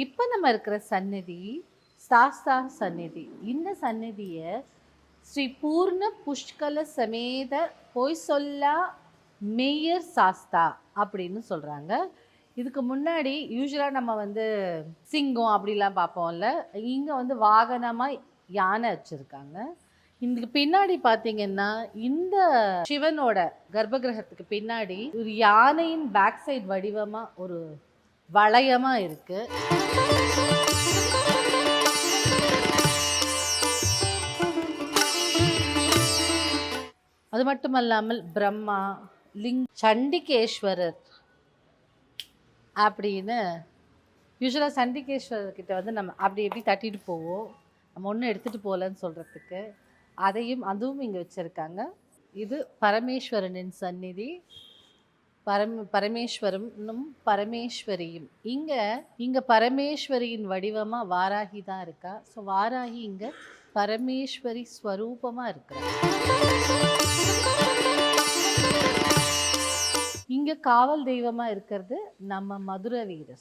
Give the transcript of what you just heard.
இப்போ நம்ம இருக்கிற சந்நிதி சாஸ்தா சந்நிதி. இந்த சந்நிதியை ஸ்ரீ பூர்ண புஷ்கல சமேத பொய் சொல்லா மேயர் சாஸ்தா அப்படின்னு சொல்கிறாங்க. இதுக்கு முன்னாடி யூஸ்வலாக நம்ம சிங்கம் அப்படிலாம் பார்ப்போம்ல, இங்கே வாகனமாக யானை வச்சுருக்காங்க. இதுக்கு பின்னாடி பார்த்தீங்கன்னா இந்த சிவனோட கர்ப்பகிரகத்துக்கு பின்னாடி ஒரு யானையின் பேக் சைடு வடிவமாக ஒரு வளையமாக இருக்குது. அது மட்டுமல்லாமல் பிரம்மா சண்டிகேஸ்வரர் அப்படின்னு யூஸ்வலாக சண்டிகேஸ்வரர்கிட்ட நம்ம அப்படி எப்படி தட்டிட்டு போவோம், நம்ம ஒன்றும் எடுத்துகிட்டு போகலன்னு சொல்கிறதுக்கு அதுவும் இங்கே வச்சுருக்காங்க. இது பரமேஸ்வரனின் சந்நிதி. பரமேஸ்வரனும் பரமேஸ்வரியும் இங்கே பரமேஸ்வரியின் வடிவமாக வாராகி தான் இருக்கா. ஸோ வாராகி இங்கே பரமேஸ்வரி ஸ்வரூபமாக இருக்கிறார். இங்கே காவல் தெய்வமாக இருக்கிறது நம்ம மதுரை வீரர்.